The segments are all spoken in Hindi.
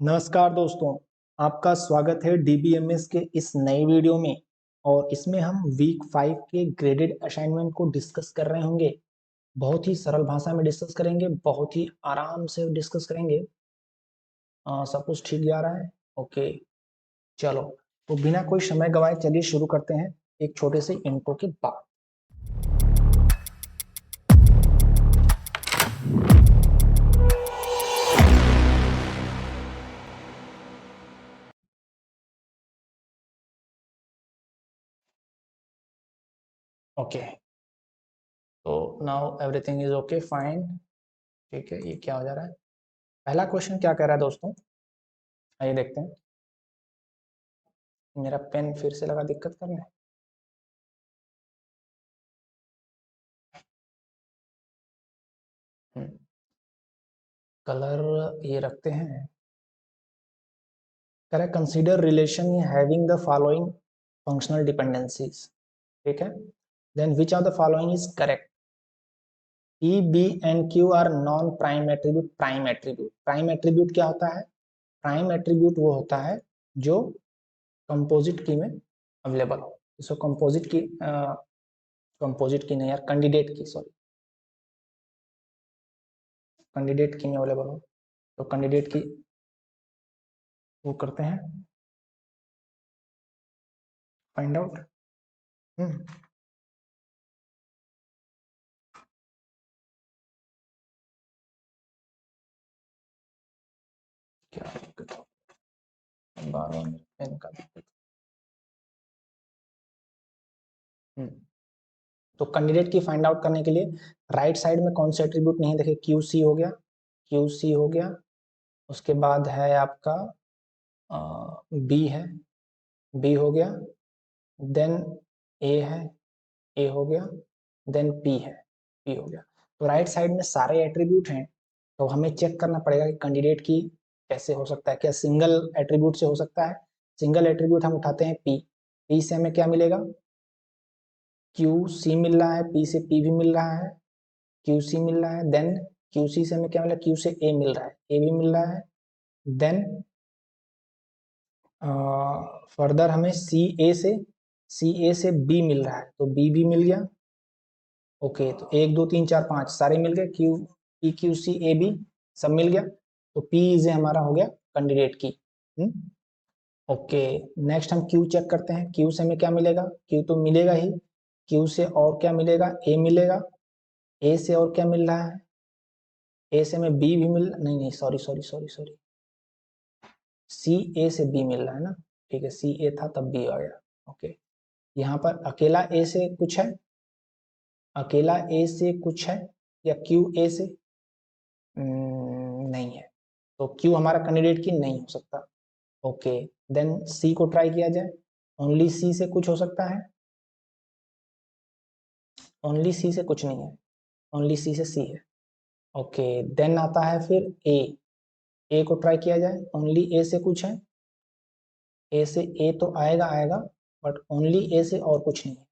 नमस्कार दोस्तों, आपका स्वागत है डीबीएमएस के इस नए वीडियो में। और इसमें हम वीक 5 के ग्रेडेड असाइनमेंट को डिस्कस कर रहे होंगे। बहुत ही सरल भाषा में डिस्कस करेंगे, बहुत ही आराम से डिस्कस करेंगे। सब कुछ ठीक जा रहा है? ओके, चलो तो बिना कोई समय गवाए चलिए शुरू करते हैं एक छोटे से इंट्रो के बाद। ओके, तो now everything is okay, fine. ठीक है, ये क्या हो जा रहा है? पहला क्वेश्चन क्या कह रहा है दोस्तों, आइए देखते हैं। मेरा पेन फिर से लगा दिक्कत करने। कलर ये रखते हैं। Correct, consider relation having the following functional dependencies. ठीक है, then which of the following is correct? E B and Q are non prime attribute. Prime attribute, prime attribute क्या होता है? प्राइम एट्रीब्यूट वो होता है जो कंपोजिट की में अवेलेबल हो। इसको कंपोजिट की नहीं यार, कैंडिडेट की, सॉरी, कैंडिडेट की में अवेलेबल हो। तो कैंडिडेट की वो करते हैं फाइंड आउट। क्या दिक्कत हो, बार-बार पेन का दिक्कत। तो कैंडिडेट की फाइंड आउट करने के लिए राइट साइड में कौन से एट्रीब्यूट नहीं देखे? क्यू सी हो गया, क्यू सी हो गया। उसके बाद है आपका बी है, बी हो गया। देन ए है, ए हो गया। देन पी है, पी हो गया। तो राइट साइड में सारे एट्रीब्यूट हैं। तो हमें चेक करना पड़ेगा कि कैंडिडेट की कैसे हो सकता है, क्या सिंगल एट्रीब्यूट से हो सकता है? सिंगल एट्रीब्यूट हम उठाते हैं पी, पी से हमें क्या मिलेगा? क्यू सी मिल रहा है, पी से पी भी मिल रहा है, क्यू सी मिल रहा है। देन क्यू सी से हमें क्या मिला? क्यू से ए मिल रहा है, ए भी मिल रहा है। देन फर्दर हमें सी ए से बी मिल रहा है, तो बी भी मिल गया। ओके, तो 1 2 3 4 5 सारे मिल गए, Q P Q C A B सब मिल गया। तो पी इज हमारा हो गया कैंडिडेट की। ओके, नेक्स्ट हम क्यू चेक करते हैं। क्यू से हमें क्या मिलेगा? क्यू तो मिलेगा ही, क्यू से और क्या मिलेगा? ए मिलेगा। ए से और क्या मिल रहा है? ए से हमें बी भी मिल, नहीं नहीं, सॉरी सॉरी सॉरी सॉरी, सी ए से बी मिल रहा है ना। ठीक है, सी ए था तब बी आ गया। ओके, यहाँ पर अकेला ए से कुछ है? अकेला ए से कुछ है या क्यू ए से? नहीं है, तो क्यू हमारा कैंडिडेट की नहीं हो सकता। ओके, देन सी को ट्राई किया जाए। ओनली सी से कुछ हो सकता है? ओनली सी से कुछ नहीं है, ओनली सी से सी है। ओके, देन आता है फिर ए, ए को ट्राई किया जाए। ओनली ए से कुछ है? ए से ए तो आएगा आएगा, बट ओनली ए से और कुछ नहीं है।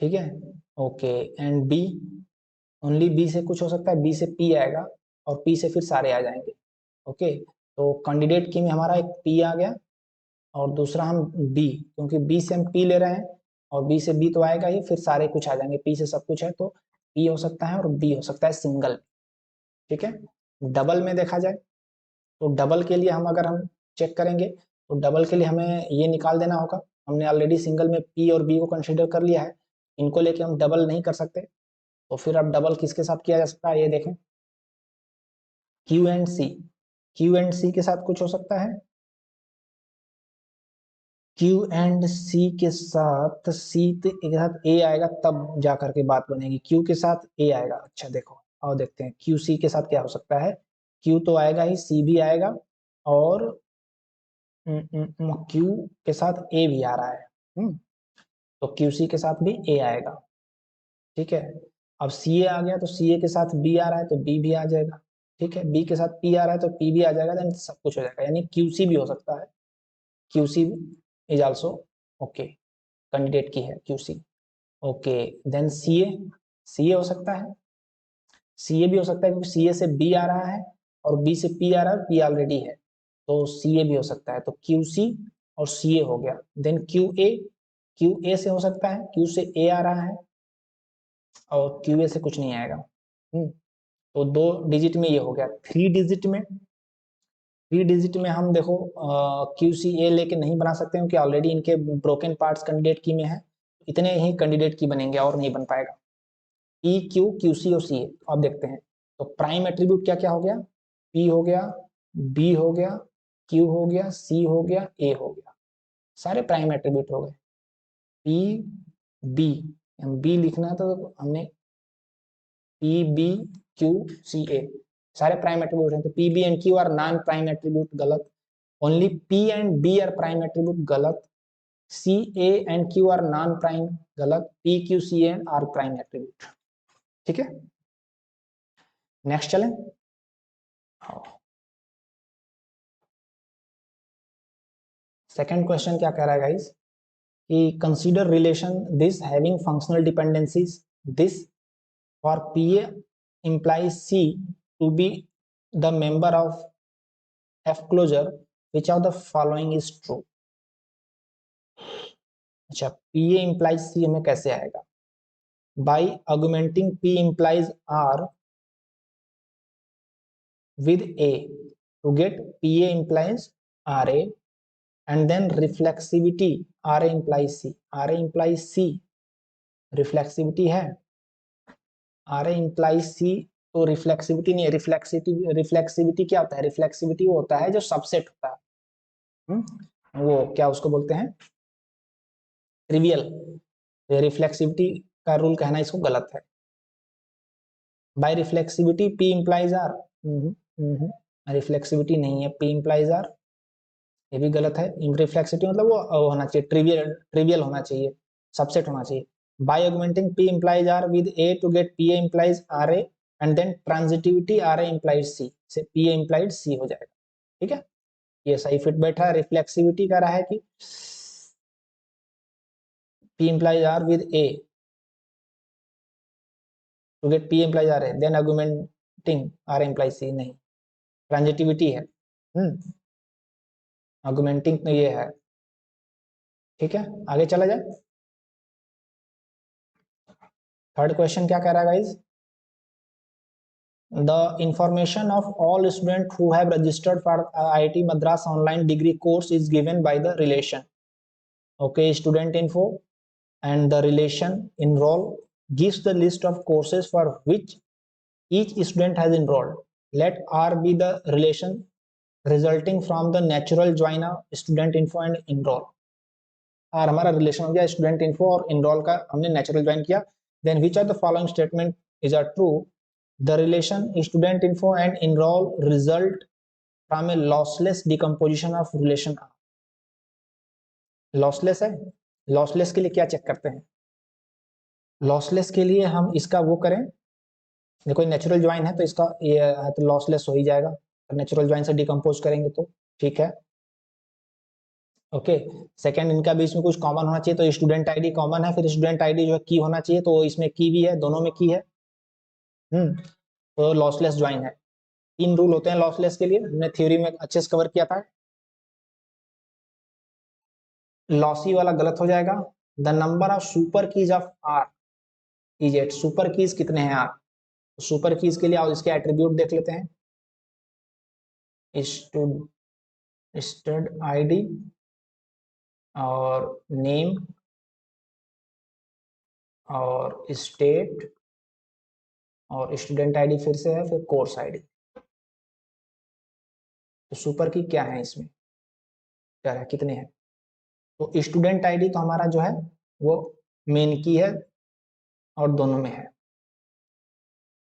ठीक है, okay. And B, only B से कुछ हो सकता है? बी से पी आएगा और पी से फिर सारे आ जाएंगे। ओके, तो कैंडिडेट की में हमारा एक पी आ गया और दूसरा हम बी, क्योंकि बी से हम पी ले रहे हैं और बी से बी तो आएगा ही, फिर सारे कुछ आ जाएंगे। पी से सब कुछ है, तो पी हो सकता है और बी हो सकता है सिंगल। ठीक है, डबल में देखा जाए तो डबल के लिए हम अगर हम चेक करेंगे तो डबल के लिए हमें ये निकाल देना होगा। हमने ऑलरेडी सिंगल में पी और बी को कंसीडर कर लिया है, इनको लेके हम डबल नहीं कर सकते। तो फिर अब डबल किसके साथ किया जा सकता है, ये देखें। Q and C, Q and C के साथ कुछ हो सकता है? क्यू एंड सी के साथ, सी के साथ ए आएगा तब जा करके बात बनेगी। क्यू के साथ ए आएगा, अच्छा देखो और देखते हैं क्यू सी के साथ क्या हो सकता है। क्यू तो आएगा ही, सी भी आएगा और क्यू के साथ ए भी आ रहा है। तो क्यू सी के साथ भी ए आएगा। ठीक है, अब सी ए आ गया तो सी ए के साथ बी आ रहा है तो बी भी आ जाएगा। ठीक है, बी के साथ पी आ रहा है तो पी भी आ जाएगा, देन सब कुछ हो जाएगा, यानी क्यू सी भी हो सकता है। Q C is also okay, candidate key है Q C. Okay, then C A, C A हो सकता है, सी ए भी हो सकता है क्योंकि सी ए से बी आ रहा है और बी से पी आ रहा है, पी ऑलरेडी है। तो सी ए भी हो सकता है, तो क्यू सी और सी ए हो गया। देन क्यू ए से हो सकता है, क्यू से ए आ रहा है और क्यू ए से कुछ नहीं आएगा। तो 2 डिजिट में ये हो गया। 3 डिजिट में हम देखो क्यू सी ए लेके नहीं बना सकते क्योंकि ऑलरेडी इनके ब्रोकन पार्ट्स कैंडिडेट की में है, इतने ही कैंडिडेट की बनेंगे और नहीं बन पाएगा। पी क्यू क्यू सी और सी ए अब देखते हैं। तो प्राइम एट्रीब्यूट क्या क्या हो गया, पी हो गया, बी हो गया, क्यू हो गया, सी हो गया, ए हो गया, सारे प्राइम एट्रीब्यूट हो गए। पी बी, हम बी लिखना था तो हमने P B Q C A सारे प्राइम एट्रीब्यूट हैं, तो P B and Q are non prime attribute, गलत। Only P and B are prime attribute, गलत। C A and Q are non prime, गलत। P Q C A are prime attribute. ठीक है, नेक्स्ट चलें। सेकंड क्वेश्चन क्या कह रहा है गाइस कि consider relation this having functional dependencies, this for P A implies C to be the member of F closure, which of the following is true? अच्छा, PA implies C हमें कैसे आएगा? By augmenting P implies R with A to get PA implies RA, and then reflexivity RA implies C. RA implies C, reflexivity है, RA implies C, तो रिफ्लेक्सिविटी नहीं है। रिफ्लेक्सिविटी क्या होता है? रिफ्लेक्सिविटी वो होता है जो सबसेट होता है, वो क्या उसको बोलते हैं, ट्रिवियल। रिफ्लेक्सिविटी का रूल कहना इसको गलत है। By reflexivity P implies R, reflexivity नहीं है, पी इंप्लाइज आर, ये भी गलत है। रिफ्लेक्सिविटी मतलब वो होना चाहिए, ट्रिवियल होना चाहिए, सबसेट होना चाहिए। By augmenting P implies R with A to get P A implies R A, and then transitivity R A implies C, से पी ए इंप्लाइड सी हो जाएगा। ठीक है, ये सही फिट बैठा है। रिफ्लेक्सिविटी कह रहा है कि P implies R with A to get P implies R, then augmenting R implies C, नहीं, ट्रांजिटिविटी है, augmenting तो ये है। ठीक है, आगे चला जाए। थर्ड क्वेश्चन क्या कह रहा है guys? The information of all students who have registered for IIT Madras online degree course is given by the relation. Okay, student info and the relation enroll gives the list of courses for which each student has enrolled. Let R be the relation resulting from the natural join of student info and enroll. R हमारा रिलेशन हो गया स्टूडेंट इन्फो और enroll का हमने नेचुरल ज्वाइन किया। Then which of the following statement is a true? The relation student info and enroll result from a lossless decomposition of relation R. Lossless है, लॉसलेस के लिए क्या चेक करते हैं? लॉसलेस के लिए हम इसका वो करें, देखो नेचुरल ज्वाइन है तो इसका ये है तो लॉसलेस हो ही जाएगा, नेचुरल ज्वाइन से डिकम्पोज करेंगे तो ठीक है। ओके, सेकंड इनका बीच में कुछ कॉमन होना चाहिए, तो स्टूडेंट आईडी कॉमन है, फिर स्टूडेंट आईडी जो है की होना चाहिए, तो इसमें की भी है, दोनों में की है। तो लॉसलेस ज्वाइन है। 3 रूल होते हैं लॉसलेस के लिए, हमने थ्योरी में अच्छे से कवर किया था। लॉसी वाला गलत हो जाएगा। The number of super keys of R is 8। Super keys कितने हैं आर? सुपर कीज के लिए आओ इसके एट्रीब्यूट देख लेते हैं। स्टूड आईडी और नेम और स्टेट और स्टूडेंट आईडी फिर से है, फिर कोर्स आईडी। तो सुपर की क्या है इसमें, क्या है, कितने हैं? तो स्टूडेंट आईडी तो हमारा जो है वो मेन की है और दोनों में है,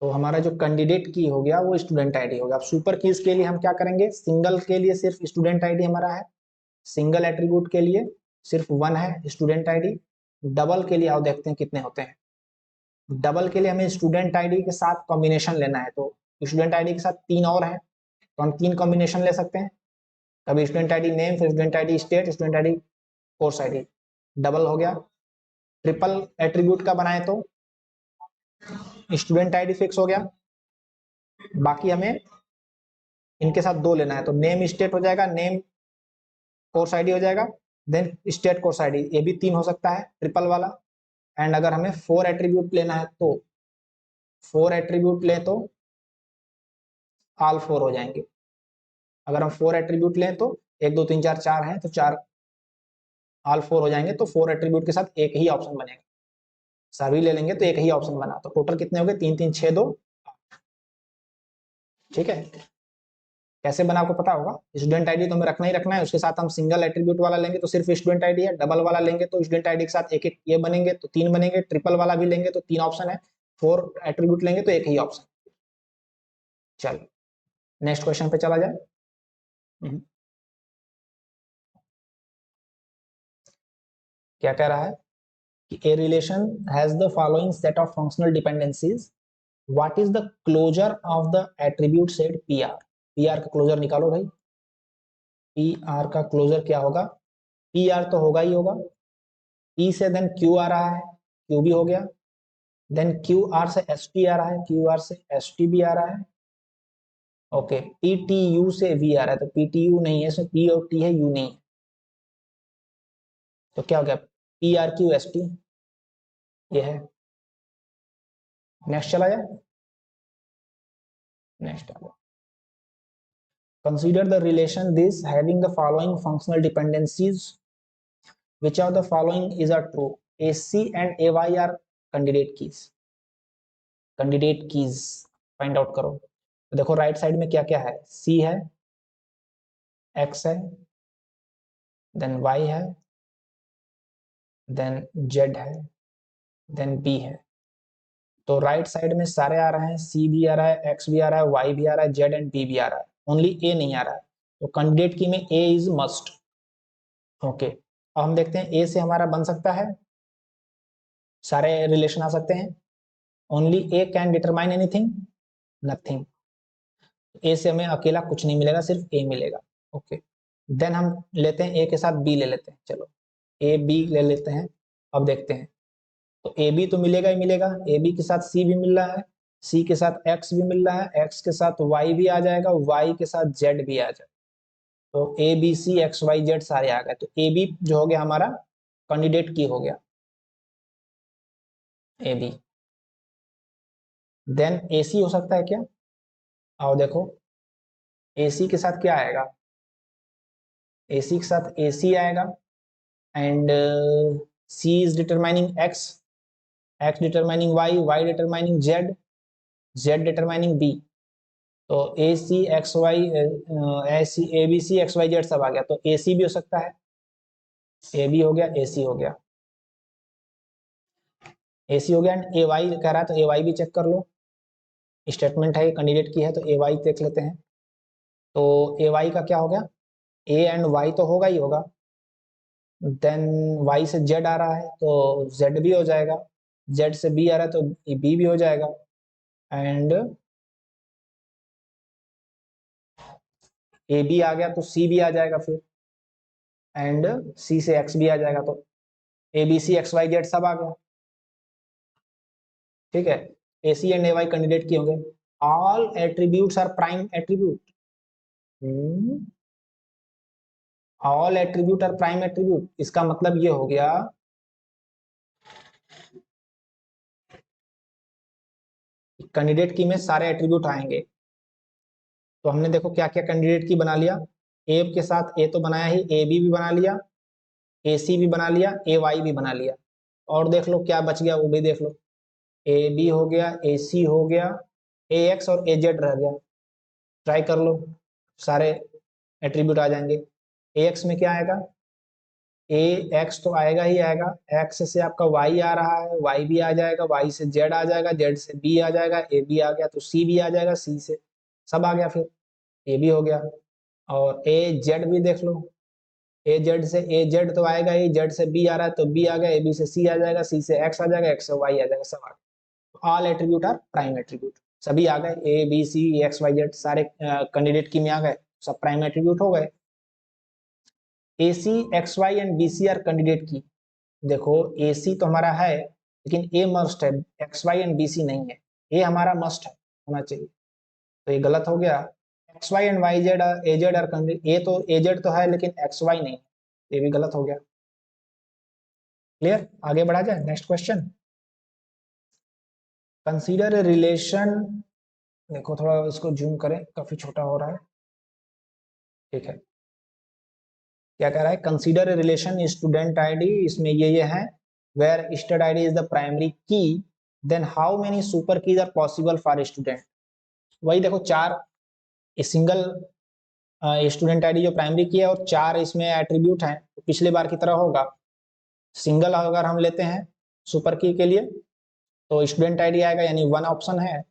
तो हमारा जो कैंडिडेट की हो गया वो स्टूडेंट आईडी हो गया। अब सुपर कीज के लिए हम क्या करेंगे? सिंगल के लिए सिर्फ स्टूडेंट आईडी हमारा है, सिंगल एट्रीब्यूट के लिए सिर्फ 1 है स्टूडेंट आईडी। डबल के लिए आओ देखते हैं कितने होते हैं। डबल के लिए हमें स्टूडेंट आईडी के साथ कॉम्बिनेशन लेना है, तो स्टूडेंट आईडी के साथ 3 और हैं, तो हम 3 कॉम्बिनेशन ले सकते हैं। कभी स्टूडेंट आईडी नेम, फिर student ID state, student ID course ID, double हो गया। ट्रिपल एट्रीब्यूट का बनाए तो स्टूडेंट आईडी फिक्स हो गया, बाकी हमें इनके साथ 2 लेना है, तो नेम स्टेट हो जाएगा, नेम कोर्स आईडी हो जाएगा, देन स्टेट कोर्स आईडी, ये भी 3 हो सकता है ट्रिपल वाला। एंड अगर हमें 4 एट्रीब्यूट लेना है तो 4 एट्रीब्यूट ले तो ऑल 4 हो जाएंगे। अगर हम 4 एट्रीब्यूट लें तो 1 2 3 4 4 हैं तो 4 ऑल 4 हो जाएंगे, तो 4 एट्रीब्यूट के साथ एक ही ऑप्शन बनेगा। सभी ले लेंगे तो एक ही ऑप्शन बना, तो टोटल कितने हो गए, 3 3 6 2। ठीक है, कैसे बना आपको पता होगा। स्टूडेंट आईडी तो हमें रखना ही रखना है, उसके साथ हम सिंगल एट्रीब्यूट वाला लेंगे तो सिर्फ स्टूडेंट आईडी है, डबल वाला लेंगे तो स्टूडेंट आईडी के साथ एक एक ये बनेंगे तो 3 बनेंगे, ट्रिपल वाला भी लेंगे तो 3 ऑप्शन है, 4 एट्रीब्यूट लेंगे तो एक ही ऑप्शन। चलो नेक्स्ट क्वेश्चन पे चला जाए। क्या कह रहा है कि A relation has the following set of functional dependencies, what is the closure of the attribute set P R. P R का क्लोजर निकालो भाई, पी आर का क्लोजर क्या होगा, पी आर तो होगा ही होगा, पी से देन क्यू आ रहा है, क्यू भी हो गया, देन क्यू आर से एस टी आ रहा है, क्यू आर से एस टी भी आ रहा है, ओके, पी टी यू से वी आ रहा है, तो पी टी यू नहीं है, इसमें पी और टी है, यू नहीं है, तो क्या हो गया, P R Q S T, ये है। नेक्स्ट चला जाए, नेक्स्ट आ गया, consider the relation this having the following functional dependencies, which of the following is a true, AC and AY are candidate keys, candidate keys find out करो। तो देखो राइट साइड में क्या क्या है, C है, X है, देन Y है, देन Z है, देन B है। तो राइट साइड में सारे आ रहे हैं, C भी आ रहा है, X भी आ रहा है, Y भी आ रहा है, Z एंड B भी आ रहा है, ओनली A नहीं आ रहा है, तो कैंडिडेट की में A इज मस्ट। ओके, अब हम देखते हैं A से हमारा बन सकता है, सारे रिलेशन आ सकते हैं, only A can determine anything, nothing. A से हमें अकेला कुछ नहीं मिलेगा, सिर्फ ए मिलेगा। ओके, देन हम लेते हैं ए के साथ बी ले लेते हैं, चलो ए बी ले लेते हैं। अब देखते हैं, तो ए बी तो मिलेगा ही मिलेगा, ए बी के साथ सी भी मिल रहा है, सी के साथ एक्स भी मिल रहा है, एक्स के साथ वाई भी आ जाएगा, वाई के साथ जेड भी आ जाएगा, तो A B C X Y Z सारे आ गए, तो ए बी जो हो गया हमारा कैंडिडेट की हो गया, ए बी। देन ए सी हो सकता है क्या, आओ देखो, ए सी के साथ क्या आएगा, ए सी के साथ ए सी आएगा, and C is determining X, X determining Y, Y determining Z, Z determining B, तो A C X Y, A B C X Y Z सब आ गया, तो ए सी भी हो सकता है, ए बी हो गया, ए सी हो गया, ए सी हो गया, एंड ए वाई कह रहा है तो ए वाई भी चेक कर लो, स्टेटमेंट है कैंडिडेट की है, तो ए वाई देख लेते हैं, तो ए वाई का क्या हो गया, ए एंड वाई तो होगा ही होगा, देन y से z आ रहा है तो z भी हो जाएगा, z से b आ रहा है तो b भी हो जाएगा, एंड a भी आ गया तो c भी आ जाएगा फिर, एंड c से x भी आ जाएगा, तो a b c x y z सब आ गया। ठीक है, A C and A Y candidate key होंगे, all attributes are prime attribute, all attribute are prime attribute, इसका मतलब ये हो गया कैंडिडेट की में सारे एट्रीब्यूट आएंगे। तो हमने देखो क्या क्या कैंडिडेट की बना लिया, ए के साथ ए तो बनाया ही, ए बी भी बना लिया, ए सी भी बना लिया, ए वाई भी बना लिया, और देख लो क्या बच गया वो भी देख लो, ए बी हो गया, ए सी हो गया, ए एक्स और ए जेड रह गया, ट्राई कर लो, सारे एट्रीब्यूट आ जाएंगे। ए एक्स में क्या आएगा, ए एक्स तो आएगा ही आएगा, एक्स से आपका वाई आ रहा है, वाई भी आ जाएगा, वाई से जेड आ जाएगा, जेड से बी आ जाएगा, ए बी आ गया तो सी भी आ जाएगा, सी से सब आ गया, फिर ए भी हो गया, और ए जेड भी देख लो, ए जेड से ए जेड तो आएगा ही, जेड से बी आ रहा है तो बी आ गया, ए बी से सी आ जाएगा, सी से एक्स आ जाएगा, एक्स से वाई आ जाएगा, सब आ गया। All attribute are prime attribute, सभी आ गए, A B C X Y Z सारे कैंडिडेट की में आ गए, सब प्राइम एट्रीब्यूट हो गए। A C X Y and B C are candidate key, देखो ए सी तो हमारा है लेकिन ए मस्ट है, X Y and B C नहीं है, ए हमारा मस्ट है, होना चाहिए, तो ये गलत हो गया, X Y and Y Z A Z are A तो एजेड तो है लेकिन एक्स वाई नहीं, ये भी गलत हो गया। क्लियर, आगे बढ़ा जाए next question. Consider a relation, देखो थोड़ा इसको जूम करें, काफी छोटा हो रहा है, ठीक है। क्या कह रहा है, consider a relation student ID, इसमें ये है where stud ID is the primary key, then how many super keys are possible for student. वही देखो चार सिंगल स्टूडेंट आईडी जो प्राइमरी की है और चार इसमें एट्रीब्यूट हैं, तो पिछले बार की तरह होगा। सिंगल अगर हम लेते हैं सुपर की के लिए तो स्टूडेंट आईडी आएगा, यानी वन ऑप्शन है।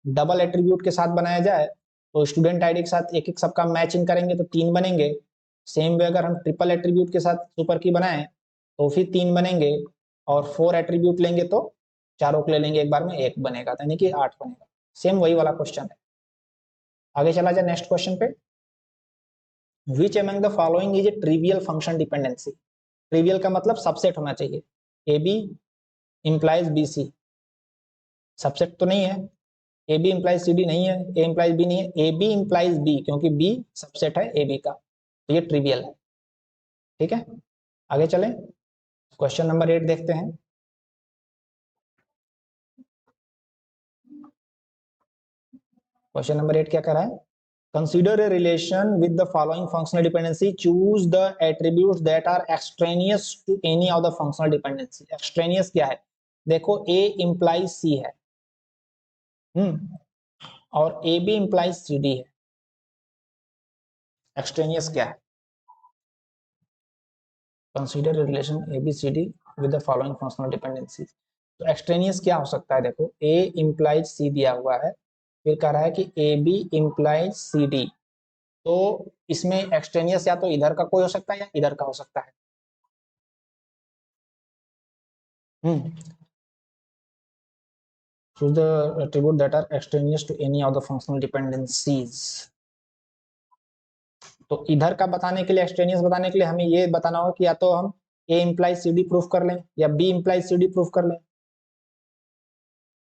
डबल एट्रीब्यूट के साथ बनाया जाए तो स्टूडेंट आईडी के साथ एक एक सबका मैचिंग करेंगे तो तीन बनेंगे। सेम वे अगर हम ट्रिपल एट्रीब्यूट के साथ सुपर की बनाएं तो फिर तीन बनेंगे, और फोर एट्रीब्यूट लेंगे तो चारों को ले लेंगे एक बार में, एक बनेगा, यानी कि 8 बनेगा। सेम वही वाला क्वेश्चन है। आगे चला जाए नेक्स्ट क्वेश्चन पे। Which among the following is a trivial function dependency. Trivial का मतलब सबसेट होना चाहिए। A B implies B C, subset तो नहीं है। A B implies C D नहीं है, ए इंप्लाइज बी नहीं है, ए बी इंप्लाइज बी, क्योंकि बी सबसेट है ए बी का, तो ये ट्रिवियल है। ठीक है, आगे चलें, क्वेश्चन नंबर 8 देखते हैं। क्वेश्चन नंबर 8 क्या कह रहा है, consider a relation with the following functional dependency, choose the attributes that are extraneous to any of the functional dependency. Extraneous क्या है, देखो ए इंप्लाइज सी है, और A B implies C D है। एक्सट्रेनियस क्या है, consider a relation A B C D with the following functional dependency. तो एक्सट्रेनियस क्या हो सकता है, देखो ए इंप्लाइज सी दिया हुआ है, फिर कह रहा है कि A B implies C D, तो इसमें एक्सट्रेनियस या तो इधर का कोई हो सकता है या इधर का हो सकता है। choose the attribute that are extraneous to any of the functional dependencies। तो इधर का बताने के लिए, एक्सट्रेनियस बताने के लिए हमें ये बताना होगा कि या तो हम A implies C D proof कर लें या B implies C D proof कर लें,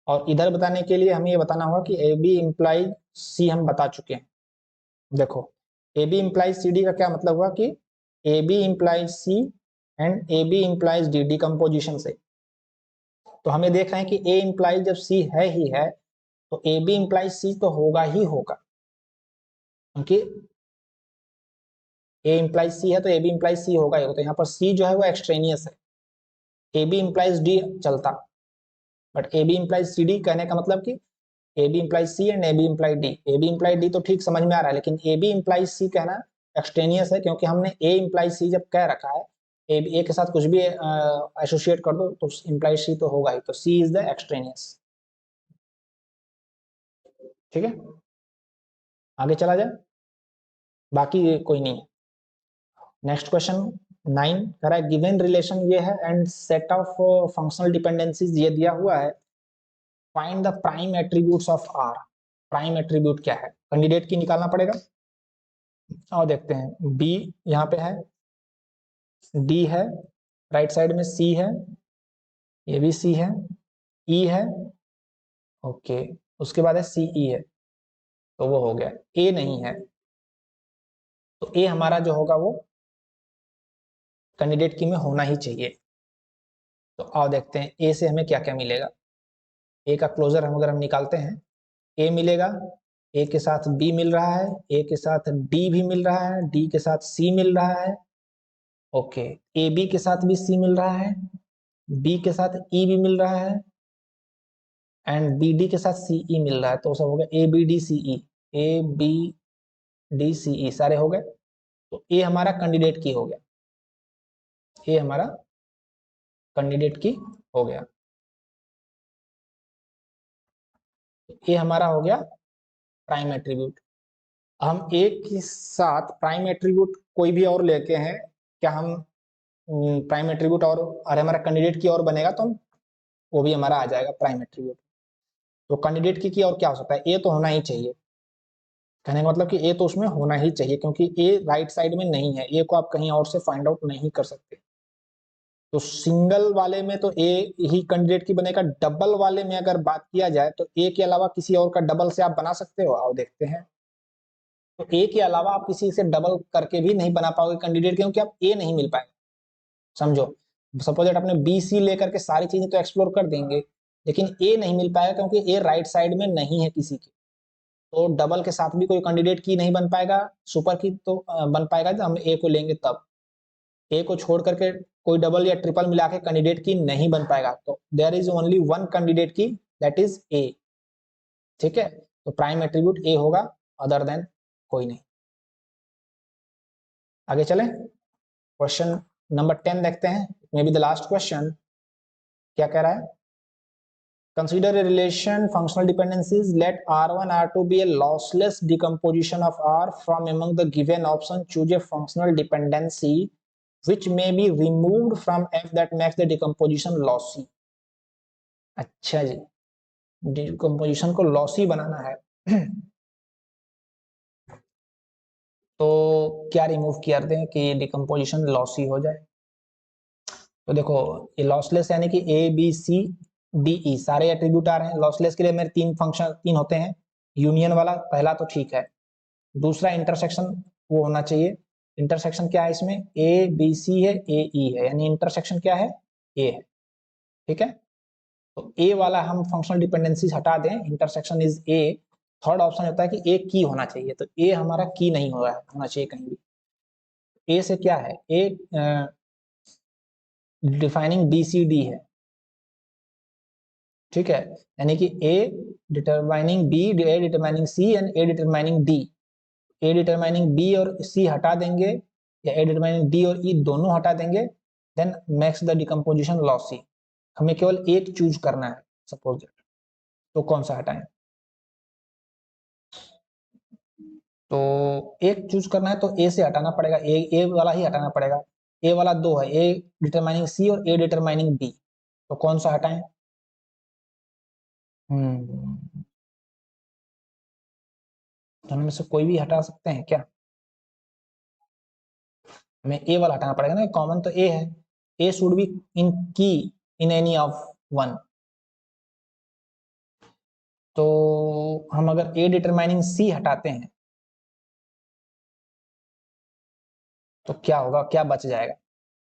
और इधर बताने के लिए हमें ये बताना होगा कि ए बी इंप्लाइज सी हम बता चुके हैं। देखो A B implies C D का क्या मतलब हुआ कि A B implies C and A B implies D, decomposition से। तो हमें देख रहे हैं कि ए इंप्लाइज जब सी है ही है तो ए बी इंप्लाइज सी तो होगा ही होगा, क्योंकि ए इंप्लाइज सी है तो ए बी इंप्लाइज सी होगा ही होगा। तो यहाँ पर सी जो है वो एक्सट्रेनियस है, ए बी इंप्लाइज डी चलता, but A B implies C D कहने का मतलब कि A B implies C and A B implies D. A B implies D तो ठीक समझ में आ रहा है, लेकिन ए बी इंप्लाइज सी कहना एक्सट्रेनियस है, क्योंकि हमने ए इंप्लाइज सी जब कह रखा है, ए के साथ कुछ भी एसोसिएट कर दो तो इंप्लाइज सी तो होगा ही, तो सी इज द एक्सट्रेनियस। ठीक है, आगे चला जाए, बाकी कोई नहीं है। नेक्स्ट क्वेश्चन 9 कह रहा है गिवन रिलेशन ये है and set of functional dependencies ये दिया हुआ है, find the prime attributes of R. Prime attribute क्या है, कैंडिडेट की निकालना पड़ेगा। और देखते हैं, बी यहाँ पे है, डी है, राइट साइड में सी है, ये भी सी है, ई है, ओके, उसके बाद है सी ई है, तो वो हो गया। ए नहीं है, तो ए हमारा जो होगा वो कैंडिडेट की में होना ही चाहिए। तो आओ देखते हैं ए से हमें क्या क्या मिलेगा। ए का क्लोजर हम अगर हम निकालते हैं, ए मिलेगा, ए के साथ बी मिल रहा है, ए के साथ डी भी मिल रहा है, डी के साथ सी मिल रहा है, ओके, ए बी के साथ भी सी मिल रहा है, बी के साथ ई भी मिल रहा है, एंड बी डी के साथ सी ई मिल रहा है, तो सब हो गया A B D C E, A B D C E सारे हो गए। तो ए हमारा कैंडिडेट की हो गया, ए हमारा कैंडिडेट की हो गया, ये हमारा हो गया प्राइम एट्रीब्यूट। हम एक के साथ प्राइम एट्रीब्यूट कोई भी और लेके हैं, क्या हम प्राइम एट्रीब्यूट और हमारा कैंडिडेट की और बनेगा तो हम वो भी हमारा आ जाएगा प्राइम एट्रीब्यूट। तो कैंडिडेट की और क्या हो सकता है, ए तो होना ही चाहिए, कहने का मतलब कि ए तो उसमें होना ही चाहिए, क्योंकि ए राइट साइड में नहीं है, ए को आप कहीं और से फाइंड आउट नहीं कर सकते। तो सिंगल वाले में तो ए ही कैंडिडेट की बनेगा, डबल वाले में अगर बात किया जाए तो ए के अलावा किसी और का डबल से आप बना सकते हो। आओ देखते हैं, तो ए के अलावा आप किसी से डबल करके भी नहीं बना पाओगे कैंडिडेट, क्योंकि आप ए नहीं मिल पाएगा। समझो, सपोज दैट आपने बी सी लेकर के सारी चीजें तो एक्सप्लोर कर देंगे, लेकिन ए नहीं मिल पाएगा क्योंकि ए राइट साइड में नहीं है किसी के। तो डबल के साथ भी कोई कैंडिडेट की नहीं बन पाएगा, सुपर की तो बन पाएगा जब हम ए को लेंगे तब। ए को छोड़ करके कोई डबल या ट्रिपल मिला के कैंडिडेट की नहीं बन पाएगा। तो there is only one candidate key, that is A. ठीक है, तो प्राइम एट्रीब्यूट ए होगा, अदर देन कोई नहीं। आगे चलें, क्वेश्चन नंबर 10 देखते हैं, may be the last question. क्या कह रहा है? Consider a relation functional dependencies. Let R1 R2 be a lossless decomposition of R. From among the given option, choose a functional dependency which may be removed from F that makes the decomposition lossy. अच्छा जी, डिकम्पोजिशन को लॉसी बनाना है। तो क्या रिमूव कर दें कि डिकम्पोजिशन लॉसी हो जाए? तो देखो, ये लॉसलेस यानी कि A B C D E सारे एट्रीब्यूट आ रहे हैं। लॉसलेस के लिए मेरे तीन होते हैं। यूनियन वाला पहला तो ठीक है, दूसरा इंटरसेक्शन वो होना चाहिए। इंटरसेक्शन क्या है इसमें? ए बी सी है, ए ई है, यानी इंटरसेक्शन क्या है? ए है। ठीक है, तो ए वाला हम फंक्शनल डिपेंडेंसीज हटा दें, intersection is a. Third option होता है कि ए की होना चाहिए, तो ए हमारा की नहीं होना चाहिए कहीं भी। ए से क्या है? A defining B C D है। ठीक है, यानी कि A determining B, A determining C and A determining D. A determining B और सी हटा देंगे, या ए डिटरमाइनिंग डी और ई दोनों हटा देंगे, then makes the decomposition lossy. हमें केवल एक चूज करना है सपोज दैट, तो कौन सा हटाएं? तो एक चूज करना है तो ए से हटाना पड़ेगा, ए वाला ही हटाना पड़ेगा। ए वाला दो है, ए डिटरमाइनिंग सी और ए डिटरमाइनिंग बी, तो कौन सा हटाएं? दोनों में से कोई भी हटा सकते हैं क्या? हमें ए वाला हटाना पड़ेगा ना, कॉमन तो ए है। ए शुड बी इन की इन एनी ऑफ वन। तो हम अगर ए डिटरमाइनिंग सी हटाते हैं तो क्या होगा, क्या बच जाएगा?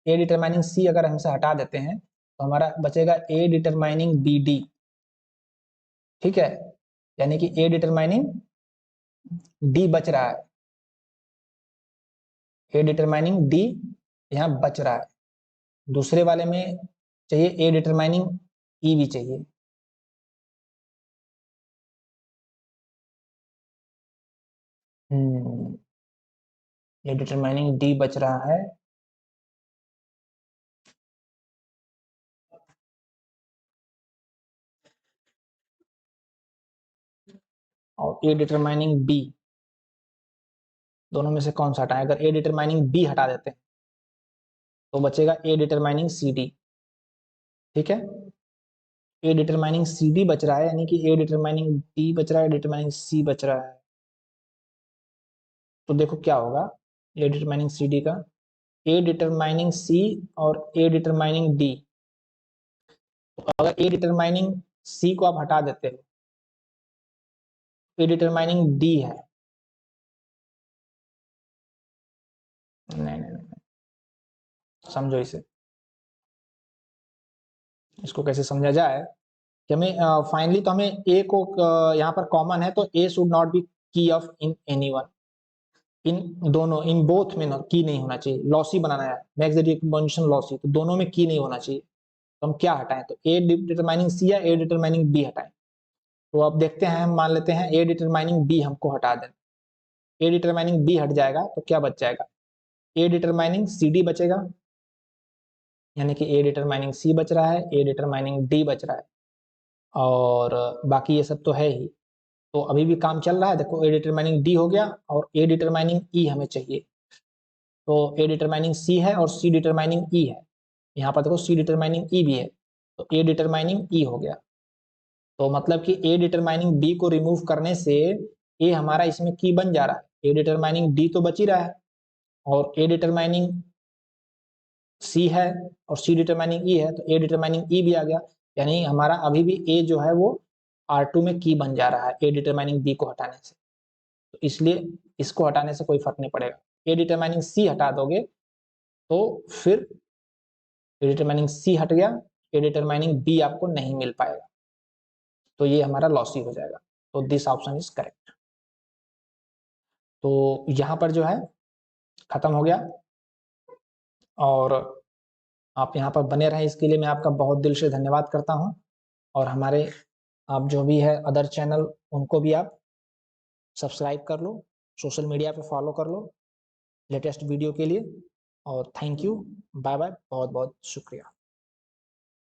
ए डिटरमाइनिंग सी अगर हमसे हटा देते हैं तो हमारा बचेगा ए डिटरमाइनिंग बी डी। ठीक है, यानी कि ए डिटरमाइनिंग डी बच रहा है, ए डिटरमाइनिंग डी यहाँ बच रहा है। दूसरे वाले में चाहिए ए डिटरमाइनिंग ई भी चाहिए। ए डिटरमाइनिंग डी बच रहा है, और ए डिटरमाइनिंग बी, दोनों में से कौन सा हटाएं? अगर ए डिटरमाइनिंग बी हटा देते हैं तो बचेगा ए डिटरमाइनिंग सी डी। ठीक है, ए डिटरमाइनिंग सी डी बच रहा है, यानी कि ए डिटरमाइनिंग डी बच रहा है, डिटरमाइनिंग सी बच रहा है। तो देखो क्या होगा ए डिटरमाइनिंग सी डी का, ए डिटरमाइनिंग सी और ए डिटरमाइनिंग डी। तो अगर ए डिटरमाइनिंग सी को आप हटा देते हो, ए डिटरमाइनिंग डी है। नहीं नहीं नहीं, समझो इसे, इसको कैसे समझा जाए कि हमें फाइनली तो हमें ए को यहाँ पर कॉमन है, तो ए शुड नॉट बी की ऑफ इन एनीवन। इन दोनों, इन बोथ में की नहीं होना चाहिए, लॉसी बनाना है, मेक्स द डिकम्पोजिशन लॉसी, तो दोनों में की नहीं होना चाहिए। तो हम क्या हटाएं? तो ए डिटरमाइनिंग सी या ए डिटरमाइनिंग बी हटाएं। तो अब देखते हैं, हम मान लेते हैं ए डिटरमाइनिंग बी हमको हटा दें। ए डिटरमाइनिंग बी हट जाएगा तो क्या बच जाएगा? ए डिटरमाइनिंग सी डी बचेगा, यानी कि ए डिटरमाइनिंग सी बच रहा है, ए डिटरमाइनिंग डी बच रहा है, और बाकी ये सब तो है ही। तो अभी भी काम चल रहा है, देखो ए डिटरमाइनिंग डी हो गया और ए डिटरमाइनिंग ई हमें चाहिए। तो ए डिटरमाइनिंग सी है और सी डिटरमाइनिंग ई है, यहाँ पर देखो सी डिटरमाइनिंग ई भी है, तो ए डिटरमाइनिंग ई हो गया। तो मतलब कि ए डिटरमाइनिंग बी को रिमूव करने से ए हमारा इसमें की बन जा रहा है, ए डिटरमाइनिंग डी तो बच ही रहा है, और ए डिटरमाइनिंग सी है और सी डिटरमाइनिंग ई है, तो ए डिटरमाइनिंग ई भी आ गया, यानी हमारा अभी भी ए जो है वो R2 में की बन जा रहा है ए डिटरमाइनिंग बी को हटाने से। तो इसलिए इसको हटाने से कोई फर्क नहीं पड़ेगा। ए डिटरमाइनिंग सी हटा दोगे तो फिर ए डिटरमाइनिंग सी हट गया, ए डिटरमाइनिंग बी आपको नहीं मिल पाएगा, तो ये हमारा लॉसी हो जाएगा। तो दिस ऑप्शन इज करेक्ट। तो यहां पर जो है खत्म हो गया, और आप यहाँ पर बने रहें इसके लिए मैं आपका बहुत दिल से धन्यवाद करता हूँ। और हमारे आप जो भी है अदर चैनल उनको भी आप सब्सक्राइब कर लो, सोशल मीडिया पे फॉलो कर लो लेटेस्ट वीडियो के लिए। और थैंक यू, बाय बाय, बहुत बहुत शुक्रिया।